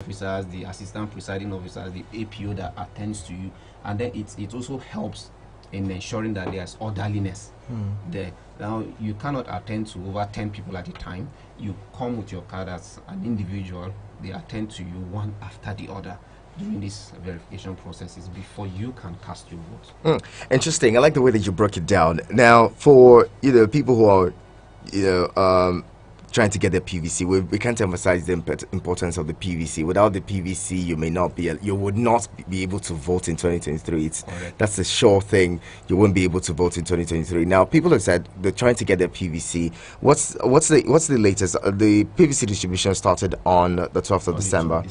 officers, the assistant presiding officers, the APO that attends to you, and then it also helps in ensuring that there's orderliness there. Now, you cannot attend to over 10 people at a time. You come with your card as an individual. They attend to you one after the other during these verification processes before you can cast your vote. Interesting. I like the way that you broke it down. Now, for people who are trying to get their PVC, we can't emphasize the importance of the PVC. Without the PVC, you would not be able to vote in 2023. That's a sure thing. You won't be able to vote in 2023. Now, people have said they're trying to get their PVC. What's the latest? The PVC distribution started on the 12th of December.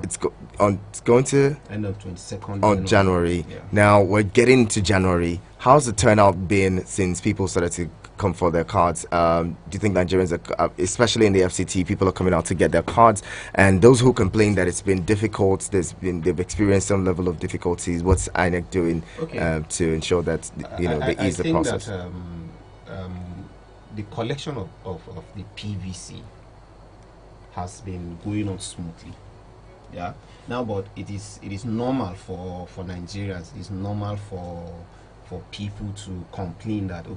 It's going to end of 22nd on January. Yeah. Now we're getting to January. How's the turnout been since people started to come for their cards? Do you think Nigerians, especially in the FCT, people are coming out to get their cards? And those who complain that it's been difficult, they've experienced some level of difficulties. What's INEC doing to ensure that they ease the process? That, the collection of the PVC has been going on smoothly. Yeah. Now, but it is normal for Nigerians. It's normal for people to complain that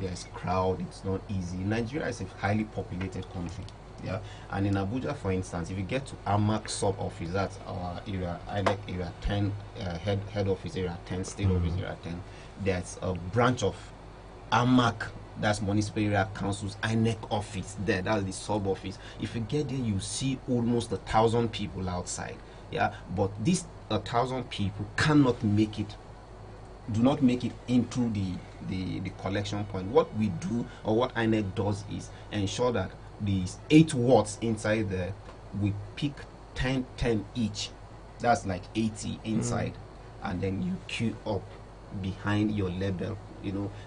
there's crowd, it's not easy. Nigeria is a highly populated country, yeah. And in Abuja, for instance, if you get to AMAC sub office, that's our area, INEC area 10, head office area 10, state office area 10. There's a branch of AMAC, that's municipal area councils, INEC office there. That's the sub office. If you get there, you see almost 1,000 people outside, yeah. But these 1,000 people do not make it into the collection point. What we do, or what INEC does, is ensure that these 8 wards inside there, we pick 10 each. That's like 80 inside, and then you queue up behind your label.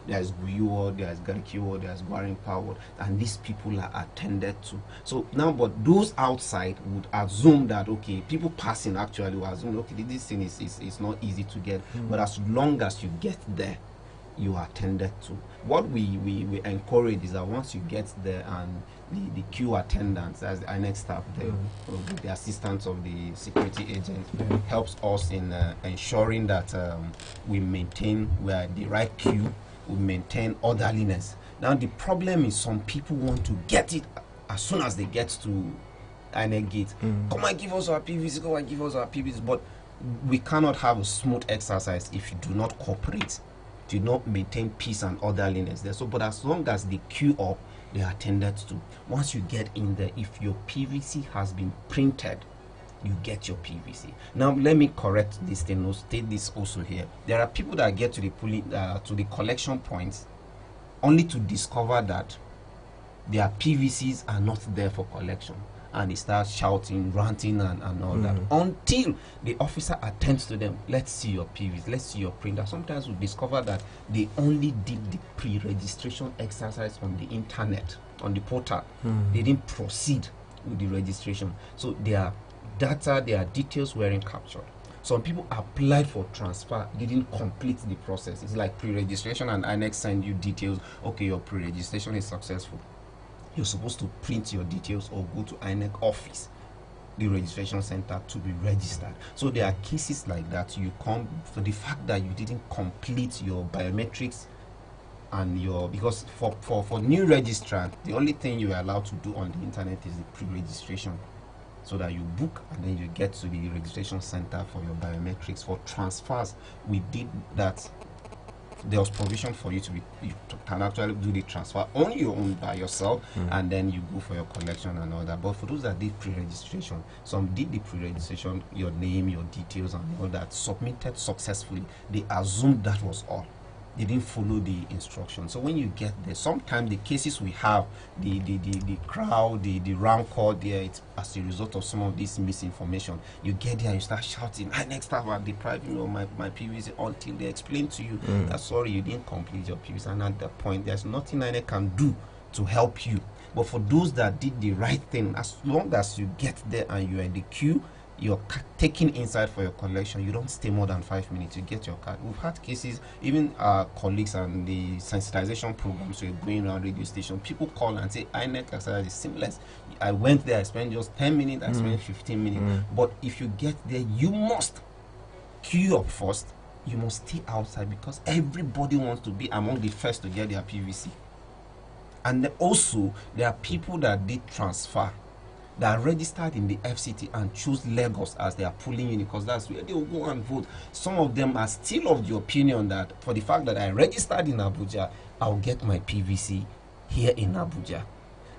There's Guyo, there's Garikyo, there's Gwarin Power, and these people are attended to. So now, but those outside would assume that, people passing actually will assume, this thing is not easy to get. But as long as you get there, you are attended to. What we encourage is that once you get there, and the queue attendants, as the INEC staff, the assistants of the security agents, helps us in ensuring that we maintain the right queue, we maintain orderliness. Now, the problem is some people want to get it as soon as they get to INEC gate. Come and give us our PVC, come and give us our PVC. But we cannot have a smooth exercise if you do not cooperate, do not maintain peace and orderliness there. So, but as long as they queue up, they are attended to. Once you get in there, if your PVC has been printed, you get your PVC. Now, let me correct this thing. I'll state this also here. There are people that get to the collection points only to discover that their PVCs are not there for collection, and they start shouting, ranting, and all that, until the officer attends to them. Let's see your PVC, let's see your printer. Sometimes we discover that they only did the pre-registration exercise on the internet, on the portal. They didn't proceed with the registration. So their data, their details weren't captured. Some people applied for transfer, didn't complete the process. It's like pre-registration, and INEC send you details. Your pre-registration is successful. You're supposed to print your details or go to INEC office, the registration center, to be registered. So there are cases like that. You come for the fact that you didn't complete your biometrics and because for new registrant, the only thing you are allowed to do on the internet is the pre-registration, so that you book and then you get to the registration center for your biometrics. For transfers, we did that. There was provision for you can actually do the transfer on your own by yourself, and then you go for your collection and all that. But for those that did pre-registration, some did the pre-registration, your name, your details, and all that, submitted successfully. They assumed that was all. They didn't follow the instructions. So when you get there, sometimes the cases we have, the crowd, the rancor there, it's as a result of some of this misinformation. You get there and you start shouting, next time I'll deprive my PVC, until they explain to you that sorry, you didn't complete your PVC. And at that point, there's nothing I can do to help you. But for those that did the right thing, as long as you get there and you're in the queue, you're taken inside for your collection, you don't stay more than 5 minutes, you get your card. We've had cases, even our colleagues and the sensitization programs, so you're going around radio station, people call and say INEC exercise is seamless. I went there, I spent just 10 minutes, I spent 15 minutes. But if you get there, you must queue up first, you must stay outside, because everybody wants to be among the first to get their PVC. And also, there are people that did transfer, that are registered in the FCT and choose Lagos as their polling unit, because that's where they will go and vote. Some of them are still of the opinion that for the fact that I registered in Abuja, I'll get my PVC here in Abuja.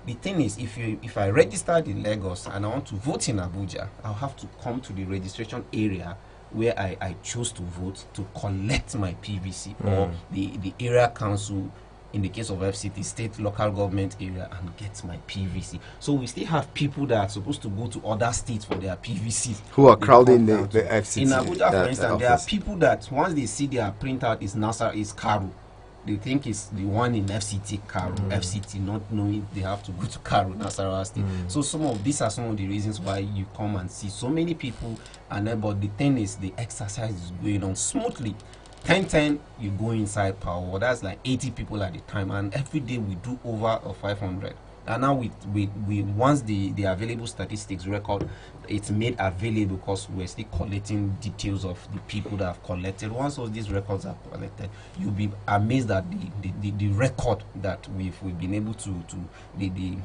The thing is, if I registered in Lagos and I want to vote in Abuja, I'll have to come to the registration area where I chose to vote to collect my PVC, or the area council, in the case of FCT, state local government area, and get my PVC. So we still have people that are supposed to go to other states for their PVC, who are crowding the FCT. In Abuja, for instance, there are people that once they see their printout is NASA, is Karu, they think it's the one in FCT, Karu, FCT, not knowing they have to go to Karu, Nasarawa State. So these are some of the reasons why you come and see so many people. And then, but the thing is, the exercise is going on smoothly. 10:10, you go inside power. That's like 80 people at the time, and every day we do over 500. And now we once the available statistics record, it's made available, because we're still collecting details of the people that have collected. Once all these records are collected, you'll be amazed at the record that we've been able to the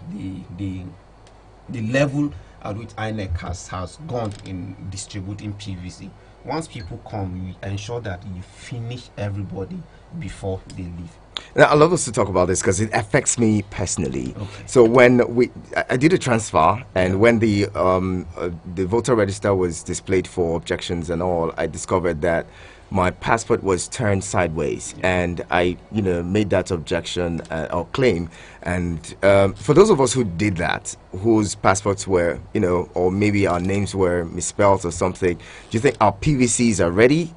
level at which INEC has gone in distributing PVC. Once people come, you ensure that you finish everybody before they leave. Now, I love us to talk about this because it affects me personally. Okay. So when I did a transfer, and when the voter register was displayed for objections and all, I discovered that my passport was turned sideways, and I, made that objection or claim. And for those of us who did that, whose passports were, or maybe our names were misspelled or something, do you think our PVCs are ready?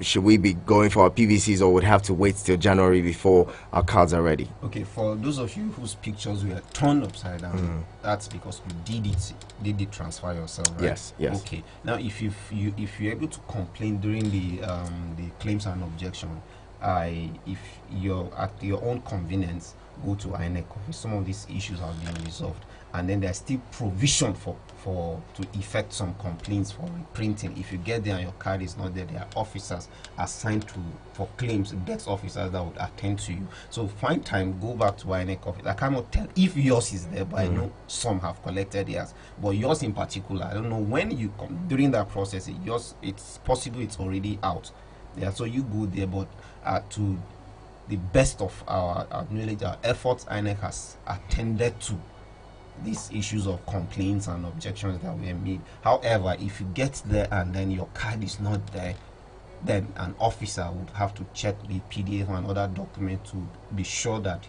Should we be going for our PVCs, or would have to wait till January before our cards are ready? Okay, for those of you whose pictures were turned upside down, that's because you did the transfer yourself, right? Yes. Okay. Now, if you're able to complain during the claims and objection, if you're at your own convenience, go to INEC office. Some of these issues have been resolved, and then there's still provision to effect some complaints for reprinting. If you get there and your card is not there, there are officers assigned for claims, desk officers that would attend to you. So find time, go back to INEC office. I cannot tell if yours is there, but I know some have collected theirs. But yours in particular, I don't know when you come during that process. It's possible it's already out. Yeah, so you go there, but to the best of our knowledge, our efforts, INEC has attended to these issues of complaints and objections that were made. However, if you get there and then your card is not there, then an officer would have to check the PDF and other document to be sure that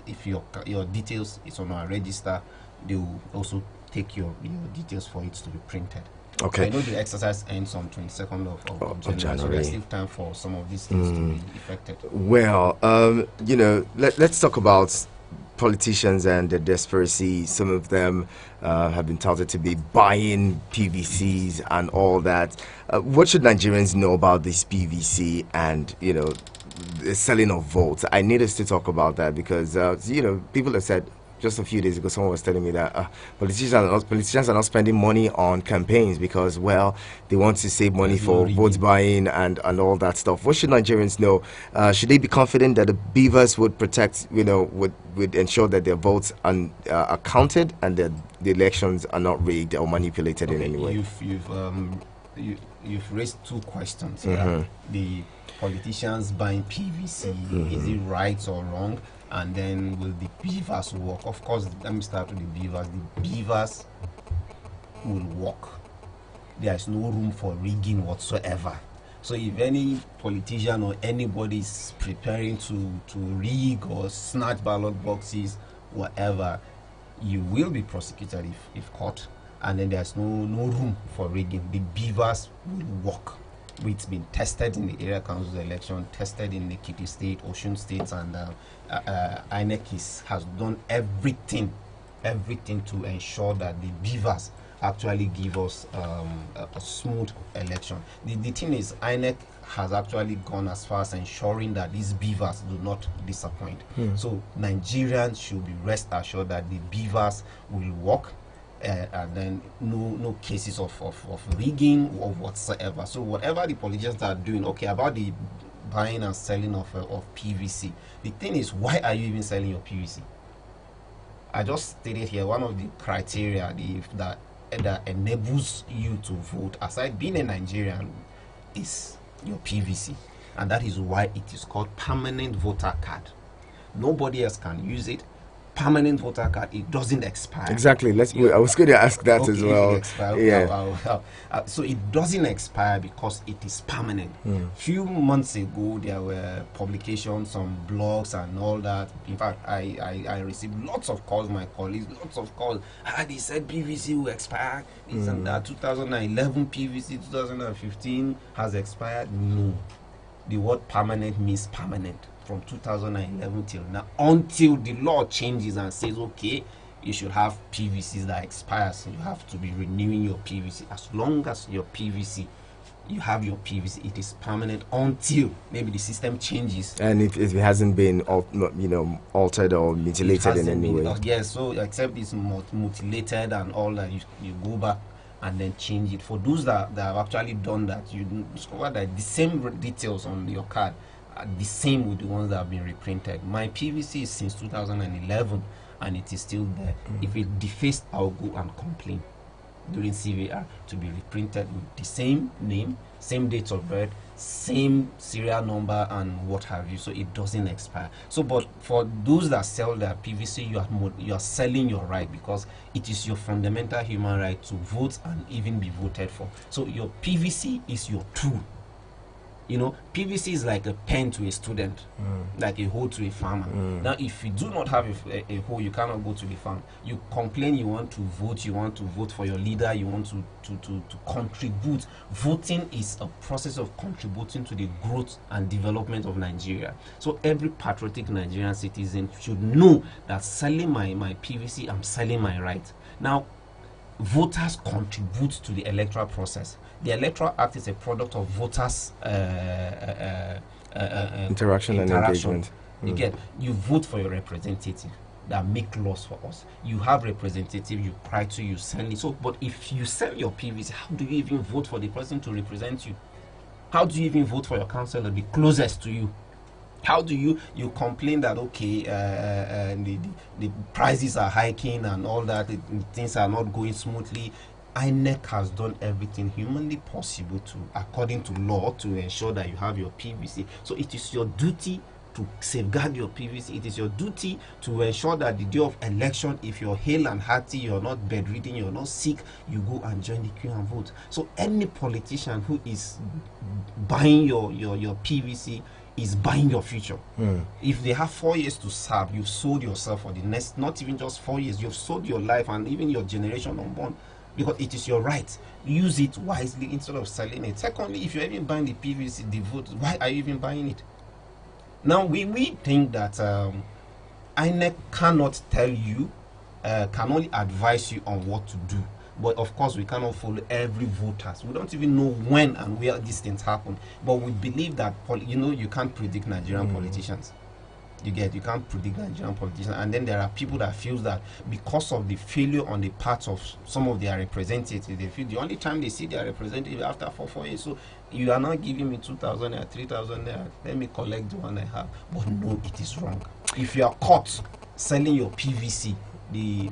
if your details is on our register, they will also take your details for it to be printed. Okay. I know the exercise ends on 22nd of January, so there's still time for some of these things to be effected. Well, let's talk about politicians and the desperation. Some of them have been touted to be buying PVCs and all that. What should Nigerians know about this PVC and, the selling of votes? I need us to talk about that because, people have said, just a few days ago, someone was telling me that politicians are not spending money on campaigns because, well, they want to save money for vote buying and all that stuff. What should Nigerians know? Should they be confident that the beavers would protect, would ensure that their votes are counted and that the elections are not rigged or manipulated in any way? You've raised two questions here. The politicians buying PVC, is it right or wrong? And then will the beavers work? Of course, let me start with the beavers. The beavers will work. There is no room for rigging whatsoever. So if any politician or anybody is preparing to rig or snatch ballot boxes, whatever, you will be prosecuted if caught. And then there's no room for rigging. The beavers will work. It's been tested in the area council election, tested in the Ekiti State, Osun States, and INEC has done everything to ensure that the beavers actually give us a smooth election. The thing is, INEC has actually gone as far as ensuring that these beavers do not disappoint. So Nigerians should be rest assured that the beavers will work, and then no cases of rigging or whatsoever. So whatever the politicians are doing, okay, about the buying and selling of PVC, the thing is, why are you even selling your PVC? I just stated here one of the criteria that enables you to vote, aside being a Nigerian, is your PVC, and that is why it is called permanent voter card. Nobody else can use it. Permanent voter card, it doesn't expire. Exactly. I was going to ask that as well. So it doesn't expire because it is permanent. Few months ago, there were publications, some blogs and all that. In fact, I received lots of calls, my colleagues, lots of calls. They said PVC will expire. This and that. 2011 PVC, 2015 has expired. No. The word permanent means permanent. From 2011 till now, until the law changes and says, okay, you should have PVCs that expires, you have to be renewing your PVC. As long as your PVC, you have your PVC, it is permanent until maybe the system changes. And it hasn't been, altered or mutilated in any way. Yes, so except it's mutilated and all that, you go back and then change it. For those that have actually done that, you discover that the same details on your card are the same with the ones that have been reprinted. My PVC is since 2011 and it is still there. If it defaced, I'll go and complain during CVR to be reprinted with the same name, same date of birth, same serial number and what have you, so it doesn't expire. So but for those that sell their PVC, you are selling your right, because it is your fundamental human right to vote and even be voted for. So your PVC is your tool. PVC is like a pen to a student, like a hoe to a farmer. Now, if you do not have a hoe, you cannot go to the farm. You complain you want to vote for your leader, you want to contribute. Voting is a process of contributing to the growth and development of Nigeria. So every patriotic Nigerian citizen should know that selling my PVC, I'm selling my right. Now, voters contribute to the electoral process. The Electoral Act is a product of voters' interaction and engagement. You vote for your representative that make laws for us. You have representative, you cry to, you send it. So, but if you sell your PVC, how do you even vote for the person to represent you? How do you even vote for your councillor, the closest to you? How do you complain that, okay, the prices are hiking and all that, things are not going smoothly? INEC has done everything humanly possible according to law, to ensure that you have your PVC. So it is your duty to safeguard your PVC. It is your duty to ensure that the day of election, if you're hale and hearty, you're not bedridden, you're not sick, you go and join the queue and vote. So any politician who is buying your PVC is buying your future. If they have 4 years to serve, you've sold yourself for the next, not even just 4 years, you've sold your life and even your generation unborn, because it is your right. Use it wisely instead of selling it. Secondly, if you're even buying the PVC, the vote, why are you even buying it? Now, we think that INEC cannot tell you, can only advise you on what to do. But of course, we cannot follow every voter. We don't even know when and where these things happen. But we believe that, you can't predict Nigerian politicians. You can't predict Nigerian politicians. And then there are people that feel that because of the failure on the part of some of their representatives, they feel the only time they see their representative after 4 years, so you are not giving me 2,000 or 3,000 naira, let me collect the one I have. But no, it is wrong. If you are caught selling your PVC, the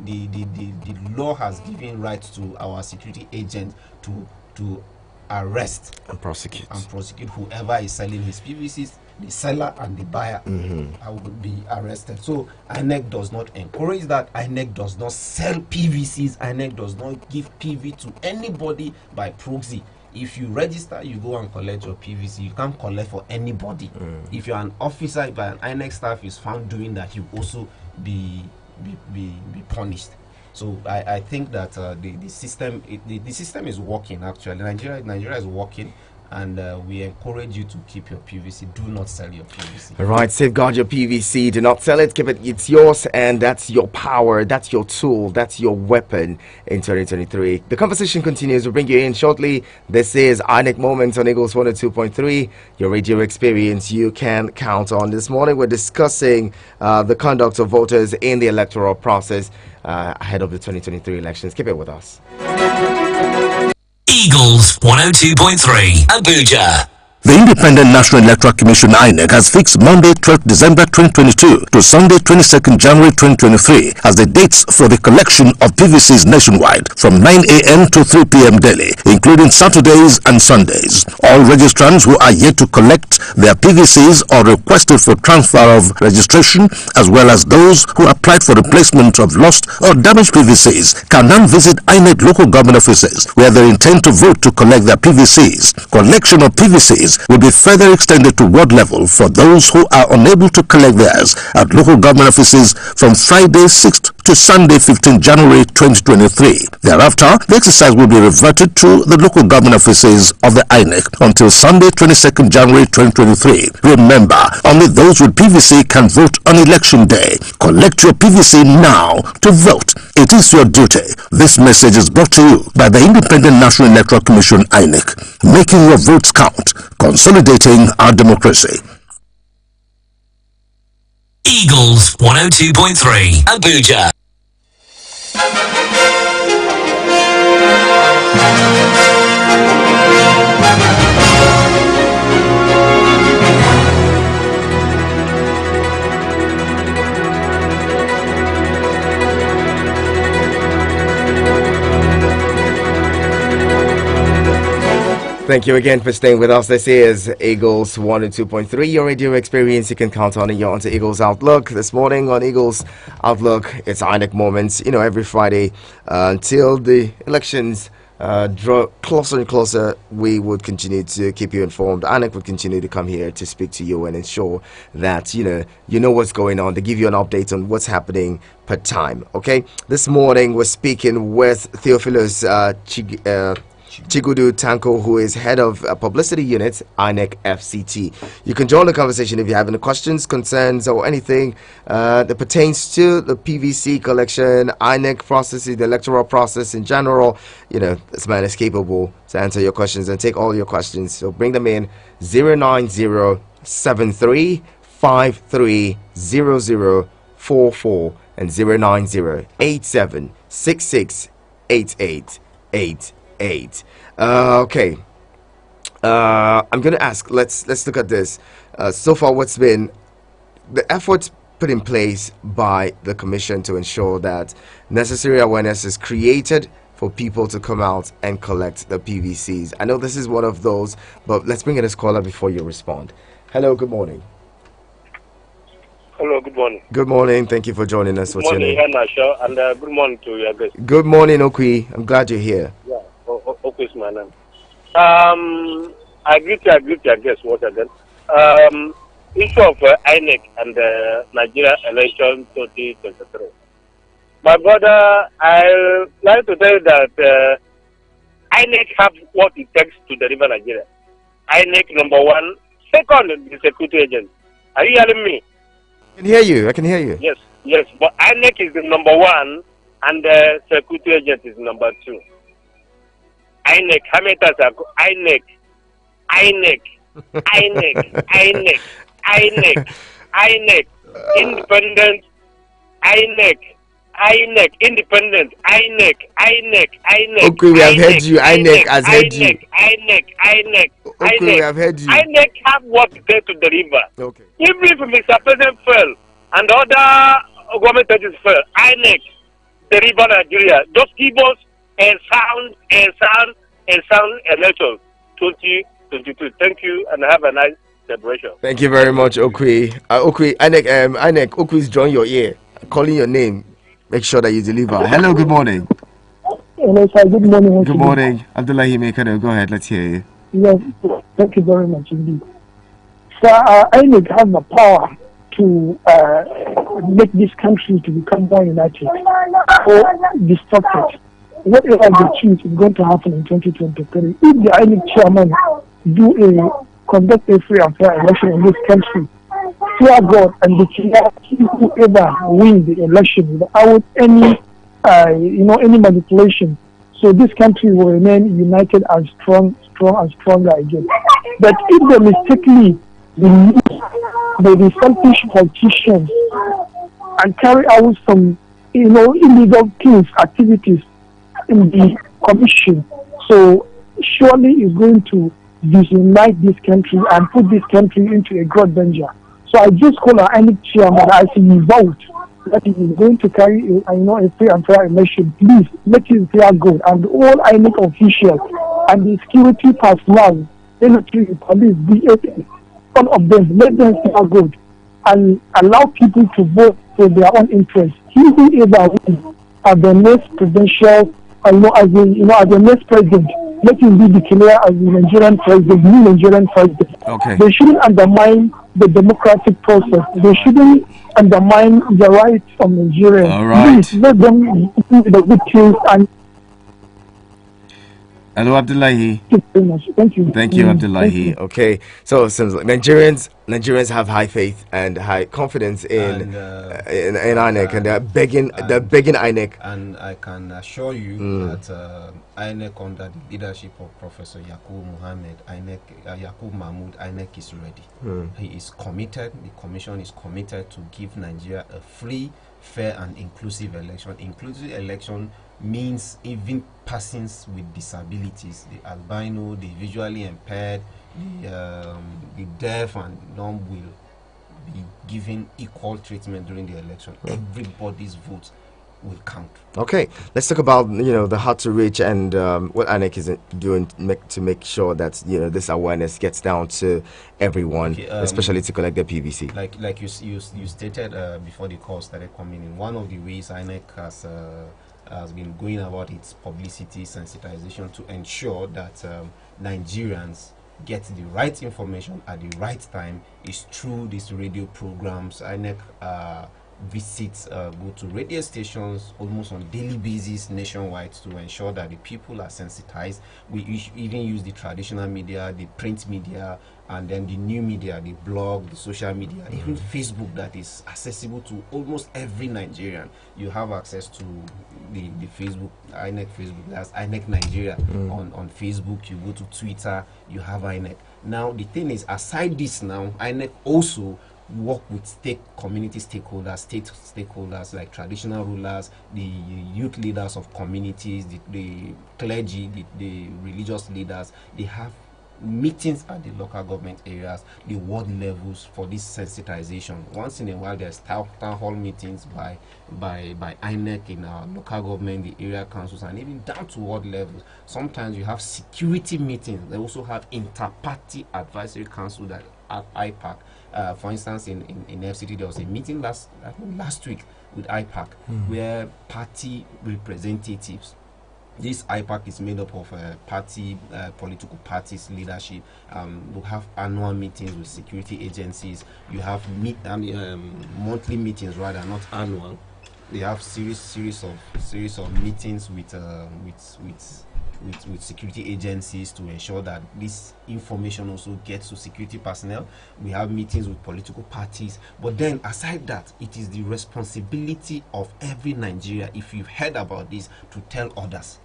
law has given rights to our security agents to arrest and prosecute whoever is selling his PVCs. The seller and the buyer will be arrested. So INEC does not encourage that. INEC does not sell PVCs. INEC does not give PV to anybody by proxy. If you register, you go and collect your PVC. You can't collect for anybody. If you're an officer, if an INEC staff is found doing that, you also be punished. So I think that the system is working. Actually, Nigeria is working. and we encourage you to keep your PVC. Do not sell your PVC. All right, safeguard your PVC. Do not sell it. Keep it. It's yours, and that's your power. That's your tool. That's your weapon in 2023. The conversation continues. We'll bring you in shortly. This is INEC Moments on Eagles 102.3. Your radio experience you can count on. This morning we're discussing the conduct of voters in the electoral process ahead of the 2023 elections. Keep it with us. Eagles 102.3 Abuja. The Independent National Electoral Commission (INEC) has fixed Monday 12th December 2022 to Sunday 22nd January 2023 as the dates for the collection of PVCs nationwide from 9 a.m. to 3 p.m. daily, including Saturdays and Sundays. All registrants who are yet to collect their PVCs or requested for transfer of registration, as well as those who applied for replacement of lost or damaged PVCs, can now visit INEC local government offices where they intend to vote to collect their PVCs. Collection of PVCs will be further extended to ward level for those who are unable to collect theirs at local government offices from Friday 6th to Sunday 15th January 2023. Thereafter, the exercise will be reverted to the local government offices of the INEC until Sunday 22nd January 2023. Remember, only those with PVC can vote on election day. Collect your PVC now to vote. It is your duty. This message is brought to you by the Independent National Electoral Commission (INEC), making your votes count, consolidating our democracy. Eagles 102.3 Abuja. Thank you again for staying with us. This is Eagles 102.3, your radio experience you can count on. You're onto Eagles Outlook. This morning on Eagles Outlook, it's INEC Moments. You know, every Friday until the elections draw closer and closer, we would continue to keep you informed. INEC would continue to come here to speak to you and ensure that, you know what's going on, to give you an update on what's happening per time. Okay, this morning we're speaking with Theophilus Chigudu Tanko, who is head of publicity unit, INEC FCT. You can join the conversation if you have any questions, concerns, or anything that pertains to the PVC collection, INEC processes, the electoral process in general. You know, this man is capable to answer your questions and take all your questions. So bring them in 09073530044 and 09087668888. Okay. I'm gonna ask. Let's look at this. So far, what's been the efforts put in place by the commission to ensure that necessary awareness is created for people to come out and collect the PVCs? I know this is one of those, but let's bring in a caller before you respond. Hello. Good morning. Hello, good morning. Good morning. Thank you for joining us. Good morning, Iheanacho, and good morning to your guest. Good morning, Okwi. I'm glad you're here. Yeah, okay, my name. I greet your guest once again. Issue of INEC and Nigeria election 2023. My brother, I like to tell you that INEC have what it takes to deliver Nigeria. INEC number one. Second, the security agent. Are you hearing me? I can hear you. Yes, but INEC is the number one and the security agent is number two. INEC, how many times have INEC, independent, INEC, independent, INEC. Okay, we have heard you. INEC has heard you. INEC. Okay, we have heard you. INEC have what it takes to deliver. Okay. Even if Mr. President fell and other government agencies fell, INEC deliver Nigeria. Just give us a sound election 2022. Thank you and have a nice celebration. Thank you very much, Okwi. INEC, Okwi's join your ear. Calling your name. Make sure that you deliver. Hello, good morning. Hello, sir. Good morning. Good morning. Abdullahi Mekano, go ahead. Let's hear you. Yes, thank you very much indeed. Sir, INEC has the power to make this country to become more united or disrupted. Whatever they choose is going to happen in 2023. If the INEC chairman conduct a free and fair election in this country, fear God and declare whoever wins the election without any any manipulation. So this country will remain united and stronger again. But if they mistakenly believe by the selfish politicians and carry out some illegal things, activities in the commission, so surely it's going to disunite this country and put this country into a great danger. So I just call our INEC chairman, I say you vote that he is going to carry a free and fair election. Please let him fear God and all INEC officials and the security personnel, military, police, DSS, all of them, let them fear God and allow people to vote for their own interests. He whoever wins as the next presidential, as the next president, let him be declared as the Nigerian president, new Nigerian president. Okay. They shouldn't undermine the democratic process. They shouldn't undermine the rights of Nigerians. All right. Please let them do the good things. And hello, Abdullahi. thank you very much. Thank you. Thank you, Abdullahi. Thank you. Okay, so it seems like Nigerians have high faith and high confidence in INEC, and they're begging INEC. And I can assure you that INEC, under the leadership of Professor Yakub Mahmoud, INEC is ready. He is committed. The commission is committed to give Nigeria a free, fair, and inclusive election. Inclusive election means even persons with disabilities, the albino, the visually impaired, the deaf and dumb will be given equal treatment during the election. Everybody's vote will count. Okay, let's talk about the hard to reach and what INEC is doing to make sure that this awareness gets down to everyone, especially to collect the PVC. Like you stated before the call started coming in, one of the ways INEC has been going about its publicity sensitization to ensure that Nigerians get the right information at the right time is through these radio programs. INEC visits go to radio stations almost on daily basis nationwide to ensure that the people are sensitized. We even use the traditional media, the print media, and then the new media, the blog, the social media, even Facebook, that is accessible to almost every Nigerian. You have access to the Facebook, INEC Facebook, that's INEC Nigeria on Facebook. You go to Twitter, you have INEC. Now the thing is, aside this, now INEC also work with community stakeholders, state stakeholders like traditional rulers, the youth leaders of communities, the clergy, the religious leaders. They have meetings at the local government areas, the ward levels, for this sensitization. Once in a while, there's town hall meetings by INEC in our local government, the area councils, and even down to ward levels. Sometimes you have security meetings. They also have inter-party advisory council that at IPAC. For instance, in FCT, there was a meeting last week with IPAC where party representatives. This IPAC is made up of political parties leadership. We have annual meetings with security agencies. You have monthly meetings, rather, not annual. They have series of meetings with security agencies to ensure that this information also gets to security personnel. We have meetings with political parties. But then aside that, it is the responsibility of every Nigeria, if you've heard about this, to tell others.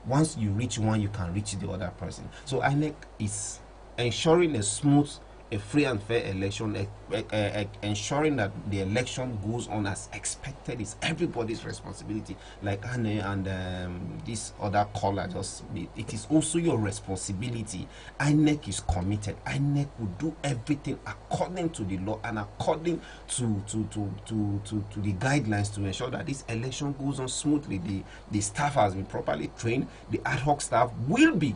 Once you reach one, you can reach the other person. So INEC is ensuring a smooth, a free and fair election, ensuring that the election goes on as expected is everybody's responsibility. Like Anne and this other caller it is also your responsibility. INEC is committed. INEC will do everything according to the law and according to the guidelines to ensure that this election goes on smoothly. The staff has been properly trained. The ad hoc staff will be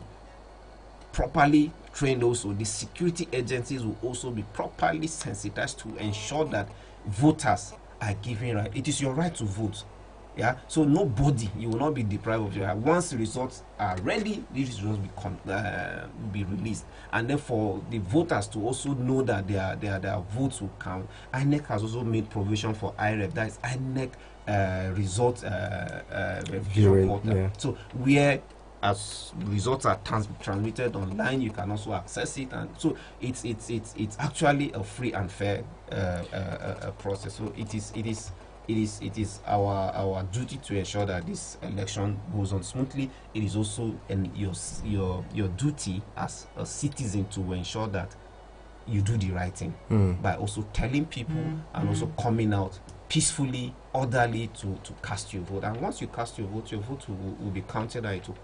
properly trained also. The security agencies will also be properly sensitized to ensure that voters are given right. It is your right to vote. Yeah, so nobody, you will not be deprived of your right. Once the results are ready, these results will be released, and then for the voters to also know that their votes will count. INEC has also made provision for IREF, that is INEC result verification portal. Yeah. So where as results are transmitted online, you can also access it, and so it's actually a free and fair process. So it is our duty to ensure that this election goes on smoothly. It is also your duty as a citizen to ensure that you do the right thing by also telling people and also coming out peacefully, orderly to cast your vote. And once you cast your vote will be counted, and it will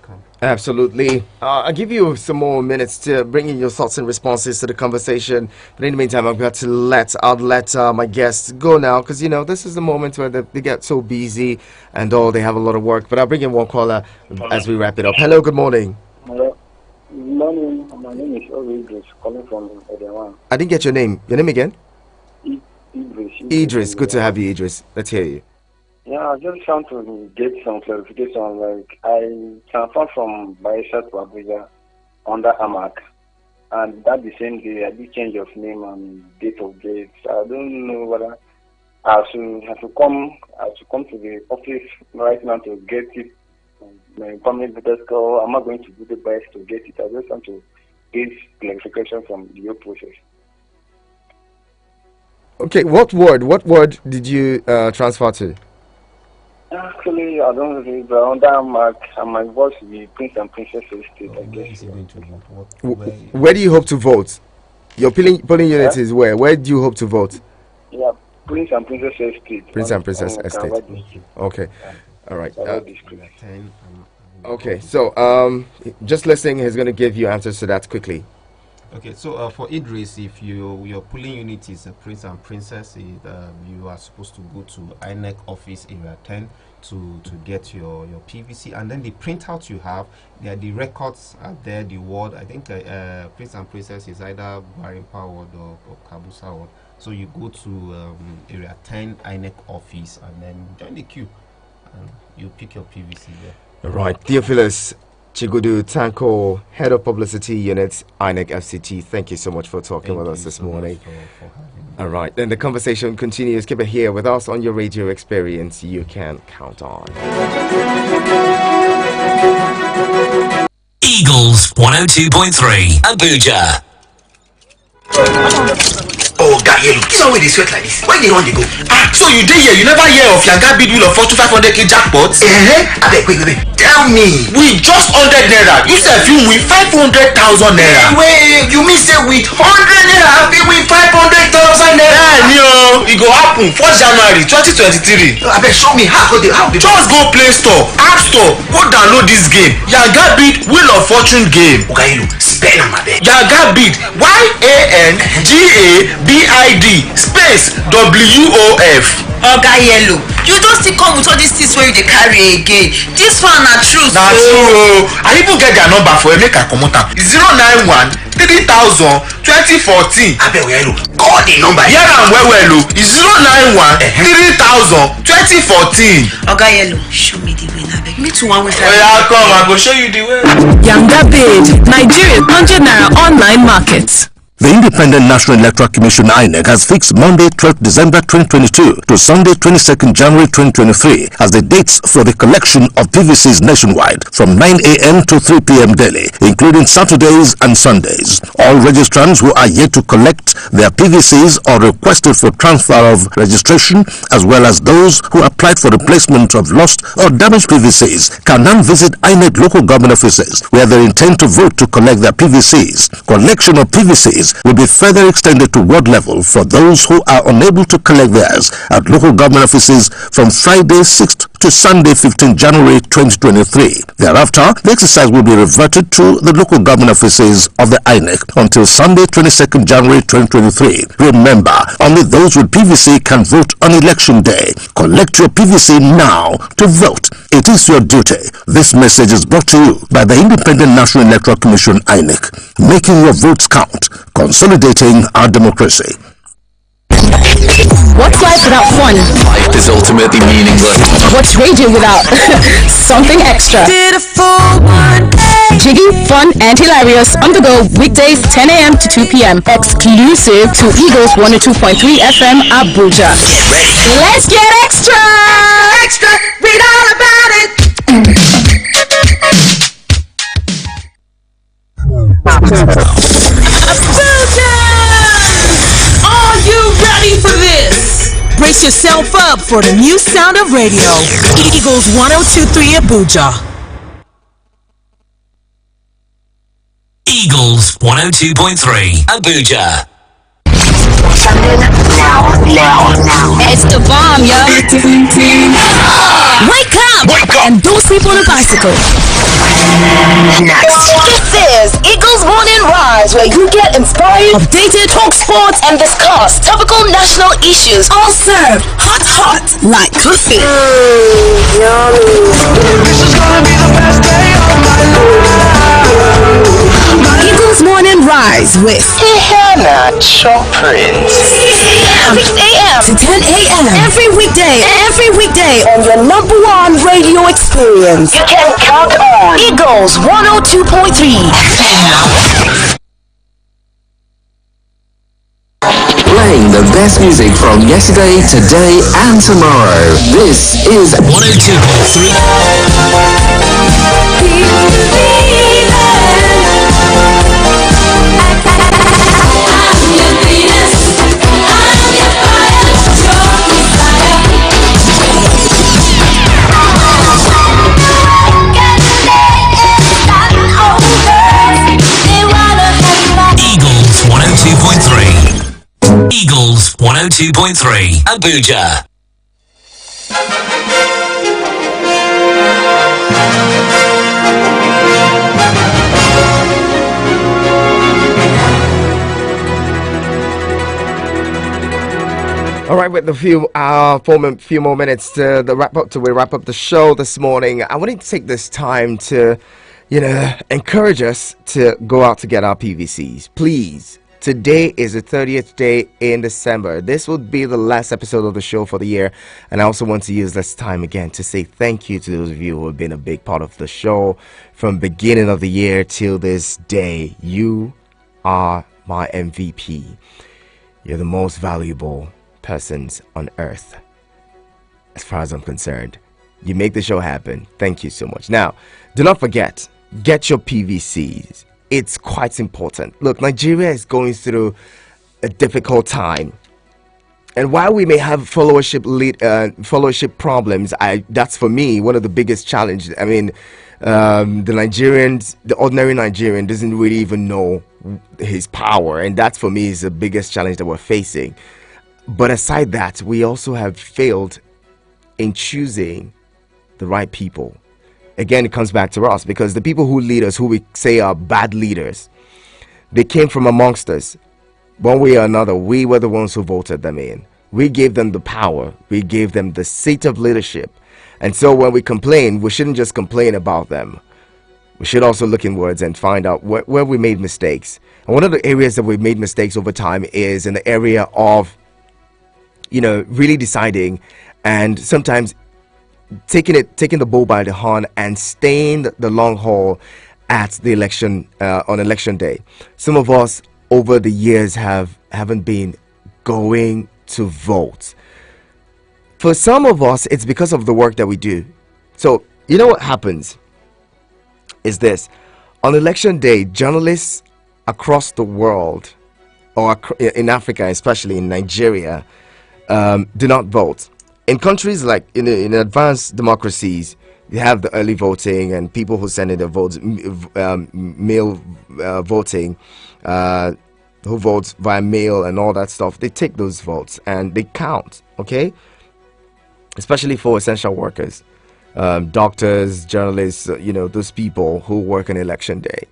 count. Absolutely. I'll give you some more minutes to bring in your thoughts and responses to the conversation. But in the meantime, I'm going to let my guests go now, because this is the moment where they get so busy and all, they have a lot of work. But I'll bring in one caller as we wrap it up. Hello, good morning. Hello. Good morning. My name is Idris, calling from Edewan. I didn't get your name. Your name again? Idris, good to have you, Idris. Let's hear you. Yeah, I just want to get some clarification. Like, I transferred from Baisha to Abuja under AMAC, and that the same day I did change of name and date of death. I don't know whether I should have to come to the office right now to get it. My permanent voter score. I'm not going to do the best to get it. I just want to get clarification from the whole process. Okay, what ward did you transfer to? Actually, I don't really, but under Mark, and my voice will be Prince and Princess Estate, I guess. Where do you hope to vote? Your polling unit is where? Where do you hope to vote? Yeah, Prince and Princess Estate. Prince and Princess Estate. Okay, all right. Okay, so just listening is going to give you answers to that quickly. Okay, so for Idris, if your polling unit is a Prince and Princess, you are supposed to go to INEC office area 10 to get your PVC, and then the printout you have, the records are there. The ward, I think Prince and Princess is either Barimpa ward or Kabusa ward. So you go to area 10 INEC office and then join the queue, and you pick your PVC there. All right, Theophilus Chigudu Tanko, Head of Publicity Unit, INEC FCT. Thank you so much for talking with us this morning. All right, then the conversation continues. Keep it here with us on your radio experience. You can count on. Eagles 102.3 Abuja. Oh, Gayelu, this one way they sweat like this. Why they run they go? So you did here, you never hear of Yanga bid wheel of Fortune 500k jackpots? Wait. Tell me. With just 100 naira, you said you win 500,000 naira. Wait, you mean say with 100 naira, you win 500,000 naira? Yeah, it go happen 1st January 2023. Show me how they just go Play Store, App Store, go download this game. Yanga bid wheel of Fortune game. Gayelu, spell am abeg. Yanga bid, YANGABID space WOF. Oga Yellow, you don't still come with all these things where you dey carry again. This one na true. Na true. I even get their number for you, make I comot am. 091 3000 2014. Abeg Yellow, call the number. Hear am well o. 091 3000 2014. Oga Yellow, show me the way na abeg. Me too wan wait. Oya come, I go show you the way. Yanga Bid, Nigeria's 100 naira online market. The Independent National Electoral Commission INEC has fixed Monday 12th December 2022 to Sunday 22nd January 2023 as the dates for the collection of PVCs nationwide from 9 a.m. to 3 p.m. daily, including Saturdays and Sundays. All registrants who are yet to collect their PVCs or requested for transfer of registration, as well as those who applied for replacement of lost or damaged PVCs, can now visit INEC local government offices where they intend to vote to collect their PVCs. Collection of PVCs will be further extended to ward level for those who are unable to collect theirs at local government offices from Friday 6th to Sunday 15th January 2023. Thereafter, the exercise will be reverted to the local government offices of the INEC until Sunday 22nd January 2023. Remember, only those with PVC can vote on election day. Collect your PVC now to vote. It is your duty. This message is brought to you by the Independent National Electoral Commission INEC, making your votes count, consolidating our democracy. What's life without fun? Life is ultimately meaningless. What's radio without something extra? Jiggy, fun, and hilarious on the go weekdays 10 a.m. to 2 p.m. exclusive to Eagles 102.3 FM Abuja. Get ready. Let's get extra! Extra, read all about it. up for the new sound of radio. Eagles 102.3 Abuja. Eagles 102.3 Abuja. It's the bomb, yo. Wake up and don't sleep on a bicycle. Next. This is Eagles Morning Rise, where you get inspired, Updated, talk sports, and discuss topical national issues. All served hot like coffee. Yummy. This is gonna be the best day of my life. Eagles Morning Rise with Iheanacho Prince. 6 a.m. to 10 a.m. Every weekday on your number one radio experience. You can count on Eagles 102.3 FM. Playing the best music from yesterday, today, and tomorrow. This is 102.3. Eagles 102.3 Abuja. All right, with a few more minutes to wrap up the show this morning, I wanted to take this time to, encourage us to go out to get our PVCs. Please. Today is the 30th day in December. This will be the last episode of the show for the year. And I also want to use this time again to say thank you to those of you who have been a big part of the show from beginning of the year till this day. You are my MVP. You're the most valuable persons on earth, as far as I'm concerned. You make the show happen. Thank you so much. Now, do not forget, get your PVCs. It's quite important. Look, Nigeria is going through a difficult time, and while we may have followership problems, that's for me one of the biggest challenges. I mean, the ordinary Nigerian doesn't really even know his power, and that for me is the biggest challenge that we're facing. But aside that, we also have failed in choosing the right people. Again, it comes back to us, because the people who lead us, who we say are bad leaders, they came from amongst us. One way or another, we were the ones who voted them in. We gave them the power. We gave them the seat of leadership. And so when we complain, we shouldn't just complain about them. We should also look inwards and find out where we made mistakes. And one of the areas that we've made mistakes over time is in the area of, really deciding and sometimes taking the bull by the horn and staying the long haul at the election on election day. Some of us over the years haven't been going to vote. For some of us, it's because of the work that we do. So you know what happens is this: on election day, journalists across the world, or in Africa, especially in Nigeria, do not vote. In countries like in advanced democracies, you have the early voting and people who send in their votes, mail voting, who votes via mail and all that stuff. They take those votes and they count, okay? Especially for essential workers, doctors, journalists, those people who work on election day.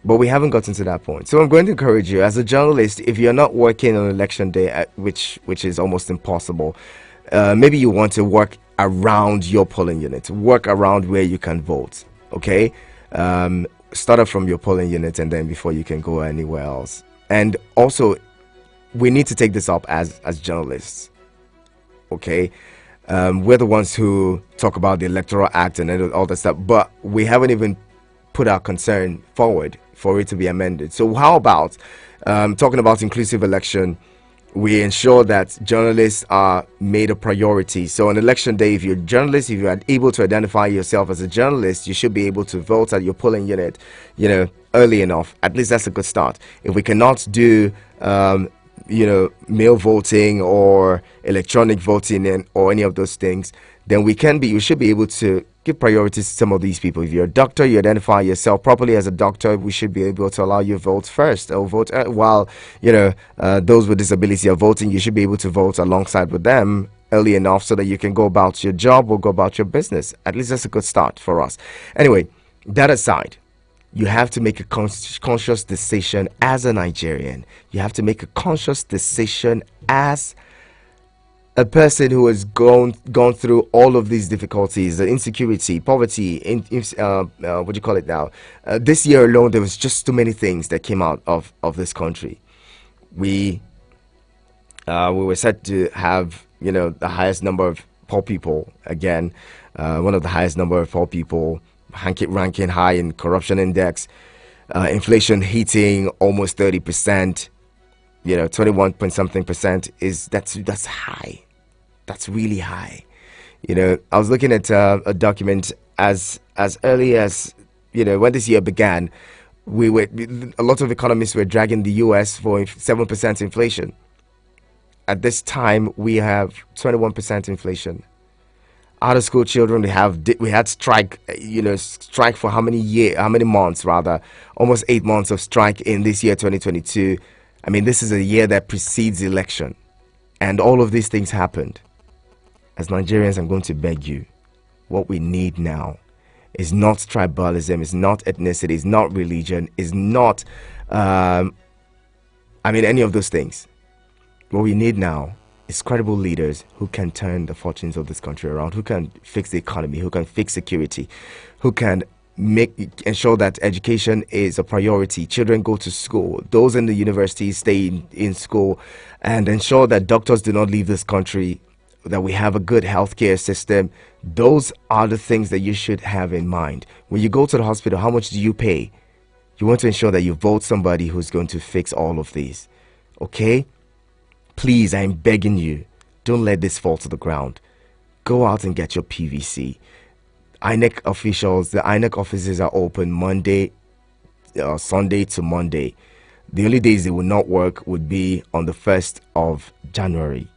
But we haven't gotten to that point. So I'm going to encourage you, as a journalist, if you're not working on election day, which is almost impossible, maybe you want to work around your polling unit, work around where you can vote, okay? Start off from your polling unit, and then before you can go anywhere else. And also, we need to take this up as journalists, okay? We're the ones who talk about the Electoral Act and all that stuff, but we haven't even put our concern forward for it to be amended. So how about talking about inclusive election? We ensure that journalists are made a priority. So on election day, if you're a journalist, if you are able to identify yourself as a journalist, you should be able to vote at your polling unit, early enough. At least that's a good start. If we cannot do mail voting or electronic voting or any of those things, then we should be able to give priority to some of these people. If you're a doctor, you identify yourself properly as a doctor, we should be able to allow you to vote first, or vote while those with disability are voting. You should be able to vote alongside with them early enough so that you can go about your job or go about your business. At least that's a good start for us. Anyway, that aside, you have to make a conscious decision as a Nigerian. You have to make a conscious decision as a person who has gone through all of these difficulties, the insecurity, poverty, what do you call it now? This year alone, there was just too many things that came out of this country. We were set to have, the highest number of poor people again, one of the highest number of poor people, ranking high in corruption index, inflation hitting almost 30%, 21 point something percent that's high. That's really high. I was looking at a document as early as, when this year began, a lot of economists were dragging the US for 7% inflation. At this time, we have 21% inflation. Out of school children, we had strike for how many months rather, almost 8 months of strike in this year 2022. I mean, this is a year that precedes election, and all of these things happened. As Nigerians, I'm going to beg you, what we need now is not tribalism, is not ethnicity, is not religion, is not any of those things. What we need now is credible leaders who can turn the fortunes of this country around, who can fix the economy, who can fix security, who can ensure that education is a priority. Children go to school. Those in the universities stay in school, and ensure that doctors do not leave this country, that we have a good healthcare system. Those are the things that you should have in mind. When you go to the hospital, how much do you pay? You want to ensure that you vote somebody who's going to fix all of these. Okay? Please, I'm begging you, don't let this fall to the ground. Go out and get your PVC. INEC officials, the INEC offices are open Sunday to Monday. The only days they will not work would be on the 1st of January.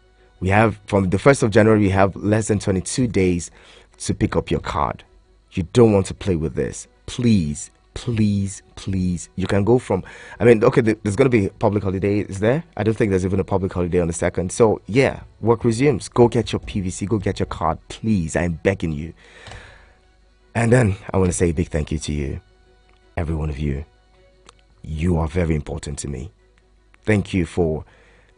From the 1st of January, we have less than 22 days to pick up your card. You don't want to play with this. Please, please, please. You can go from, there's going to be a public holiday, is there? I don't think there's even a public holiday on the 2nd. So, yeah, work resumes. Go get your PVC, go get your card, please. I'm begging you. And then I want to say a big thank you to you, every one of you. You are very important to me. Thank you for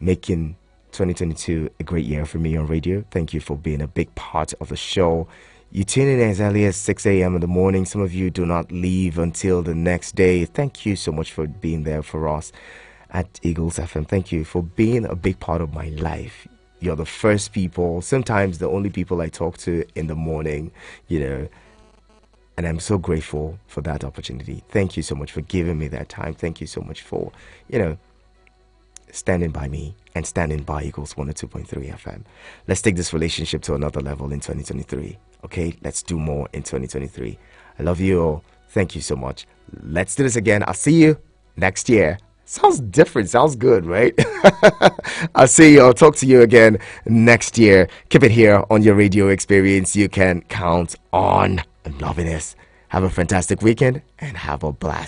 making 2022 a great year for me on radio. Thank you for being a big part of the show. You tune in as early as 6 a.m. in the morning. Some of you do not leave until the next day. Thank you so much for being there for us at EaglesFM. Thank you for being a big part of my life. You're the first people, sometimes the only people I talk to in the morning, and I'm so grateful for that opportunity. Thank you so much for giving me that time. Thank you so much for, standing by me and standing by Eagles 102.3 FM. Let's take this relationship to another level in 2023. Okay, let's do more in 2023. I love you all. Thank you so much. Let's do this again. I'll see you next year. Sounds different. Sounds good, right? I'll see you. I'll talk to you again next year. Keep it here on your radio experience. You can count on loving this. Have a fantastic weekend and have a blast.